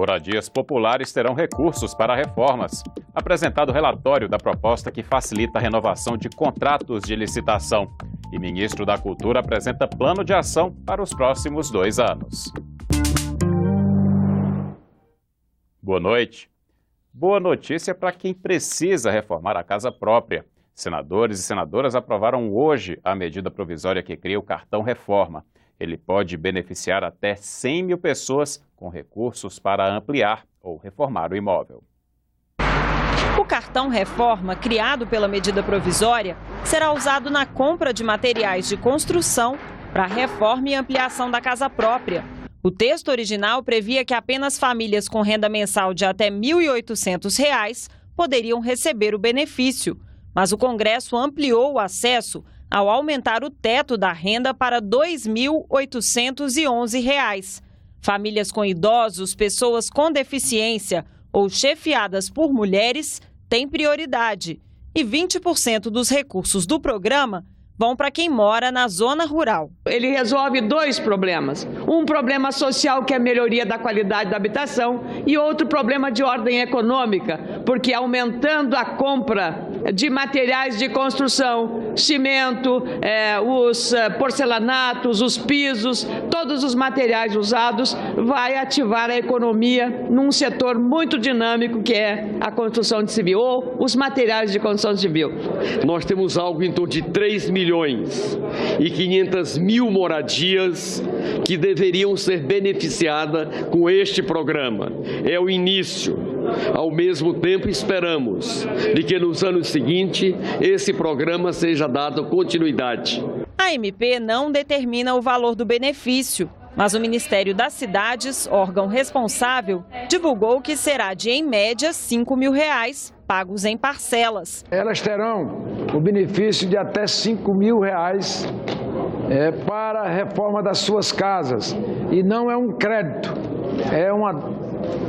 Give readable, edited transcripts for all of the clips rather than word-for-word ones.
Moradias populares terão recursos para reformas. Apresentado o relatório da proposta que facilita a renovação de contratos de licitação. E ministro da Cultura apresenta plano de ação para os próximos 2 anos. Boa noite. Boa notícia para quem precisa reformar a casa própria. Senadores e senadoras aprovaram hoje a medida provisória que cria o Cartão Reforma. Ele pode beneficiar até 100 mil pessoas com recursos para ampliar ou reformar o imóvel. O Cartão Reforma, criado pela medida provisória, será usado na compra de materiais de construção para reforma e ampliação da casa própria. O texto original previa que apenas famílias com renda mensal de até R$ 1.800 poderiam receber o benefício, mas o Congresso ampliou o acesso ao aumentar o teto da renda para R$ 2.811. Famílias com idosos, pessoas com deficiência ou chefiadas por mulheres têm prioridade. E 20% dos recursos do programa vão para quem mora na zona rural. Ele resolve 2 problemas. Um problema social, que é a melhoria da qualidade da habitação, e outro problema de ordem econômica, porque aumentando a compra de materiais de construção, cimento, os porcelanatos, os pisos, todos os materiais usados, vai ativar a economia num setor muito dinâmico, que é a construção civil, ou os materiais de construção civil. Nós temos algo em torno de 3.500.000 moradias que deveriam ser beneficiadas com este programa. É o início. Ao mesmo tempo, esperamos de que nos anos seguintes esse programa seja dado continuidade. A MP não determina o valor do benefício, mas o Ministério das Cidades, órgão responsável, divulgou que será de, em média, R$ 5 mil, pagos em parcelas. Elas terão o benefício de até R$ 5 mil para a reforma das suas casas. E não é um crédito, é uma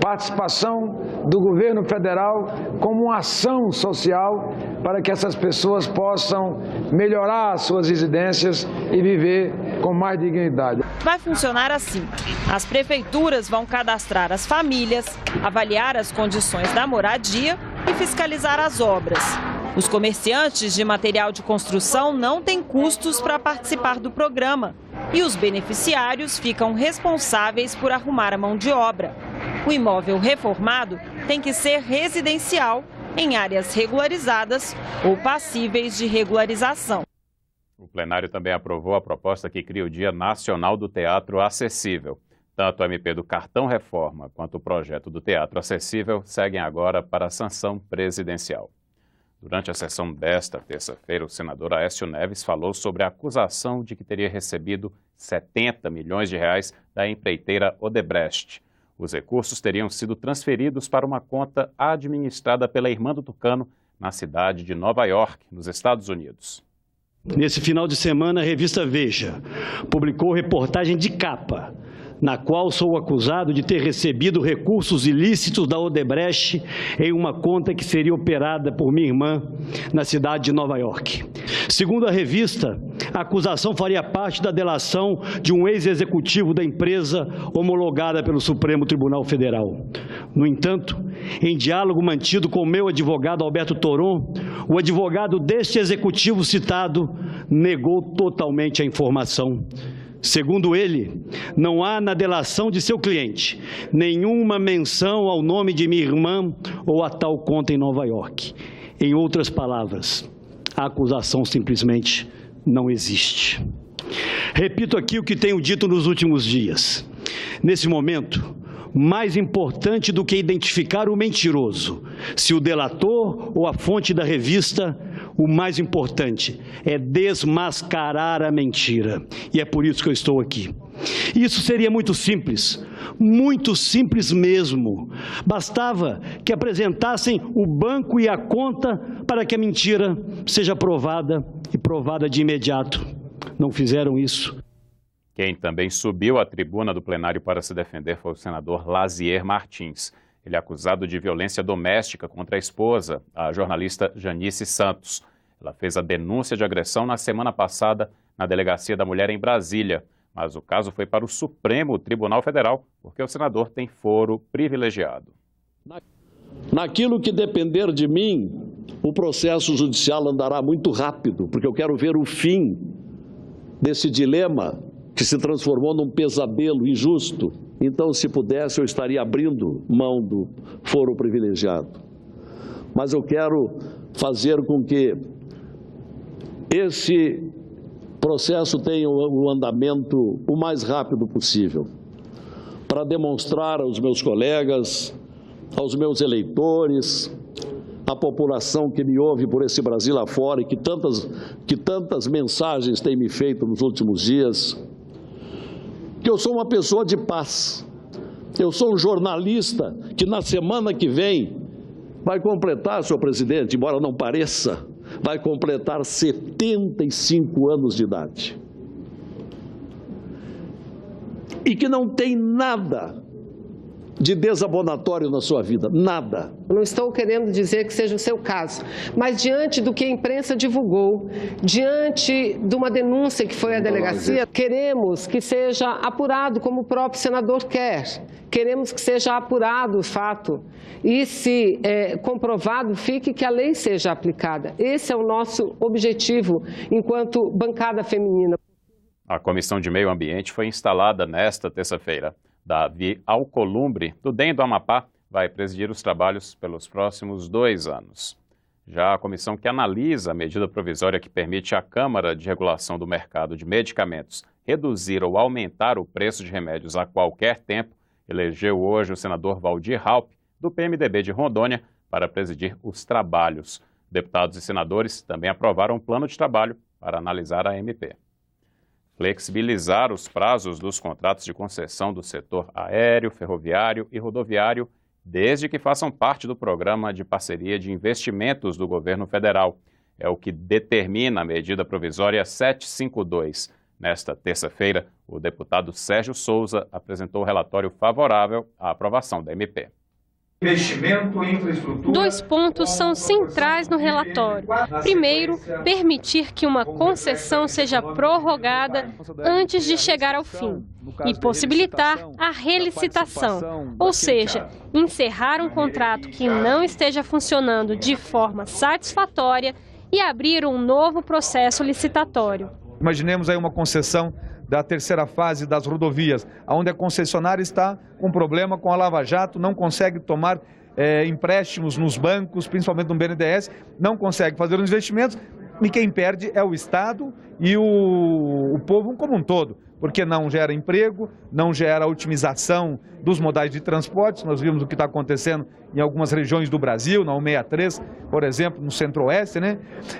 participação do governo federal como uma ação social para que essas pessoas possam melhorar as suas residências e viver com mais dignidade. Vai funcionar assim: as prefeituras vão cadastrar as famílias, avaliar as condições da moradia e fiscalizar as obras. Os comerciantes de material de construção não têm custos para participar do programa e os beneficiários ficam responsáveis por arrumar a mão de obra. O imóvel reformado tem que ser residencial, em áreas regularizadas ou passíveis de regularização. O plenário também aprovou a proposta que cria o Dia Nacional do Teatro Acessível. Tanto a MP do Cartão Reforma quanto o projeto do Teatro Acessível seguem agora para a sanção presidencial. Durante a sessão desta terça-feira, o senador Aécio Neves falou sobre a acusação de que teria recebido 70 milhões de reais da empreiteira Odebrecht. Os recursos teriam sido transferidos para uma conta administrada pela irmã do Tucano, na cidade de Nova York, nos Estados Unidos. Nesse final de semana, a revista Veja publicou reportagem de capa, na qual sou acusado de ter recebido recursos ilícitos da Odebrecht em uma conta que seria operada por minha irmã na cidade de Nova York. Segundo a revista, a acusação faria parte da delação de um ex-executivo da empresa homologada pelo Supremo Tribunal Federal. No entanto, em diálogo mantido com o meu advogado Alberto Toron, o advogado deste executivo citado negou totalmente a informação. Segundo ele, não há na delação de seu cliente nenhuma menção ao nome de minha irmã ou a tal conta em Nova York. Em outras palavras, a acusação simplesmente não existe. Repito aqui o que tenho dito nos últimos dias. Nesse momento, mais importante do que identificar o mentiroso, se o delator ou a fonte da revista, o mais importante é desmascarar a mentira. E é por isso que eu estou aqui. Isso seria muito simples mesmo. Bastava que apresentassem o banco e a conta para que a mentira seja provada e provada de imediato. Não fizeram isso. Quem também subiu à tribuna do plenário para se defender foi o senador Lazier Martins. Ele é acusado de violência doméstica contra a esposa, a jornalista Janice Santos. Ela fez a denúncia de agressão na semana passada na Delegacia da Mulher em Brasília, mas o caso foi para o Supremo Tribunal Federal, porque o senador tem foro privilegiado. Naquilo que depender de mim, o processo judicial andará muito rápido, porque eu quero ver o fim desse dilema que se transformou num pesadelo injusto. Então, se pudesse, eu estaria abrindo mão do foro privilegiado. Mas eu quero fazer com que esse processo tenha o andamento o mais rápido possível, para demonstrar aos meus colegas, aos meus eleitores, à população que me ouve por esse Brasil afora e que tantas mensagens tem me feito nos últimos dias, que eu sou uma pessoa de paz. Eu sou um jornalista que na semana que vem vai completar, senhor presidente, embora não pareça, vai completar 75 anos de idade. E que não tem nada de desabonatório na sua vida, nada. Não estou querendo dizer que seja o seu caso, mas diante do que a imprensa divulgou, diante de uma denúncia que foi à delegacia, queremos que seja apurado como o próprio senador quer. Queremos que seja apurado o fato e, se comprovado, fique que a lei seja aplicada. Esse é o nosso objetivo enquanto bancada feminina. A Comissão de Meio Ambiente foi instalada nesta terça-feira. Davi Alcolumbre, do DEM do Amapá, vai presidir os trabalhos pelos próximos 2 anos. Já a comissão que analisa a medida provisória que permite à Câmara de Regulação do Mercado de Medicamentos reduzir ou aumentar o preço de remédios a qualquer tempo, elegeu hoje o senador Valdir Raupp, do PMDB de Rondônia, para presidir os trabalhos. Deputados e senadores também aprovaram um plano de trabalho para analisar a MP. Flexibilizar os prazos dos contratos de concessão do setor aéreo, ferroviário e rodoviário, desde que façam parte do programa de parceria de investimentos do governo federal. É o que determina a medida provisória 752. Nesta terça-feira, o deputado Sérgio Souza apresentou o relatório favorável à aprovação da MP. Investimento em infraestrutura. 2 pontos são centrais no relatório. Primeiro, permitir que uma concessão seja prorrogada antes de chegar ao fim e possibilitar a relicitação, ou seja, encerrar um contrato que não esteja funcionando de forma satisfatória e abrir um novo processo licitatório. Imaginemos aí uma concessão da terceira fase das rodovias, onde a concessionária está com problema com a Lava Jato, não consegue tomar empréstimos nos bancos, principalmente no BNDES, não consegue fazer os investimentos, e quem perde é o Estado e o povo como um todo, porque não gera emprego, não gera otimização dos modais de transporte. Nós vimos o que está acontecendo em algumas regiões do Brasil, na 163, por exemplo, no Centro-Oeste, né?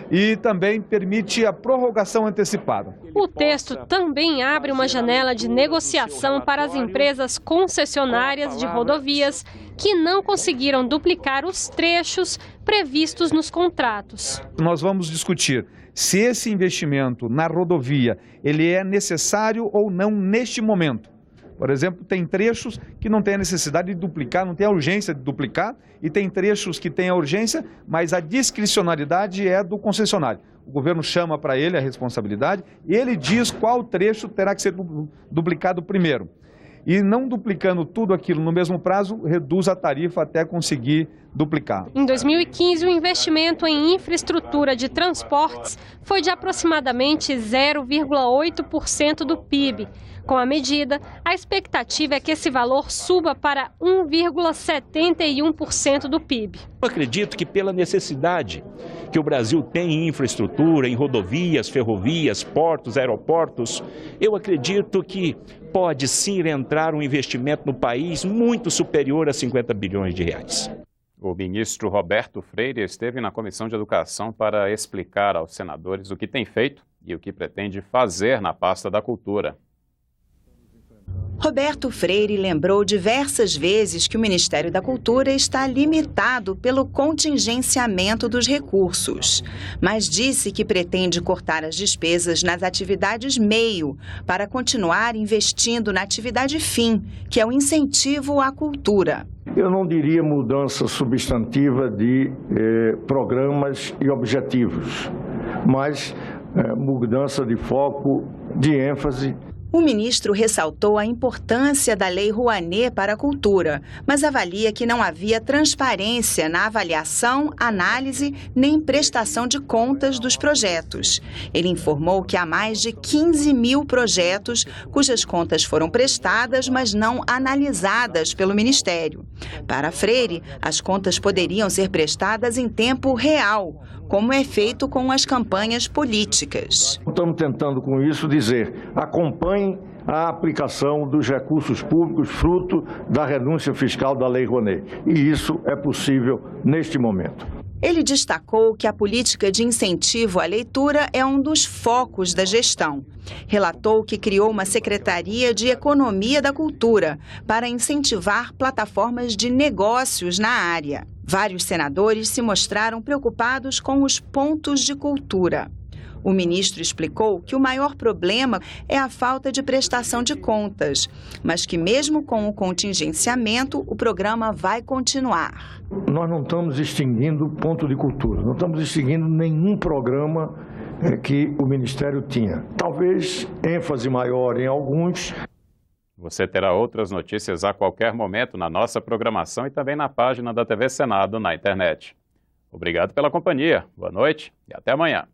E também permite a prorrogação antecipada. O texto também abre uma janela de negociação para as empresas concessionárias de rodovias que não conseguiram duplicar os trechos previstos nos contratos. Nós vamos discutir se esse investimento na rodovia ele é necessário ou não neste momento. Por exemplo, tem trechos que não tem a necessidade de duplicar, não tem a urgência de duplicar, e tem trechos que tem a urgência, mas a discricionalidade é do concessionário. O governo chama para ele a responsabilidade e ele diz qual trecho terá que ser duplicado primeiro. E não duplicando tudo aquilo no mesmo prazo, reduz a tarifa até conseguir duplicar. Em 2015, o investimento em infraestrutura de transportes foi de aproximadamente 0,8% do PIB. Com a medida, a expectativa é que esse valor suba para 1,71% do PIB. Eu acredito que pela necessidade que o Brasil tem em infraestrutura, em rodovias, ferrovias, portos, aeroportos, eu acredito que pode sim entrar um investimento no país muito superior a 50 bilhões de reais. O ministro Roberto Freire esteve na Comissão de Educação para explicar aos senadores o que tem feito e o que pretende fazer na pasta da Cultura. Roberto Freire lembrou diversas vezes que o Ministério da Cultura está limitado pelo contingenciamento dos recursos, mas disse que pretende cortar as despesas nas atividades meio para continuar investindo na atividade fim, que é o incentivo à cultura. Eu não diria mudança substantiva de programas e objetivos, mas mudança de foco, de ênfase. O ministro ressaltou a importância da Lei Rouanet para a cultura, mas avalia que não havia transparência na avaliação, análise nem prestação de contas dos projetos. Ele informou que há mais de 15 mil projetos cujas contas foram prestadas, mas não analisadas pelo Ministério. Para Freire, as contas poderiam ser prestadas em tempo real, como é feito com as campanhas políticas. Estamos tentando com isso dizer, acompanhem a aplicação dos recursos públicos fruto da renúncia fiscal da Lei Rouanet. E isso é possível neste momento. Ele destacou que a política de incentivo à leitura é um dos focos da gestão. Relatou que criou uma Secretaria de Economia da Cultura para incentivar plataformas de negócios na área. Vários senadores se mostraram preocupados com os pontos de cultura. O ministro explicou que o maior problema é a falta de prestação de contas, mas que mesmo com o contingenciamento, o programa vai continuar. Nós não estamos extinguindo ponto de cultura, não estamos extinguindo nenhum programa que o Ministério tinha. Talvez ênfase maior em alguns. Você terá outras notícias a qualquer momento na nossa programação e também na página da TV Senado na internet. Obrigado pela companhia, boa noite e até amanhã.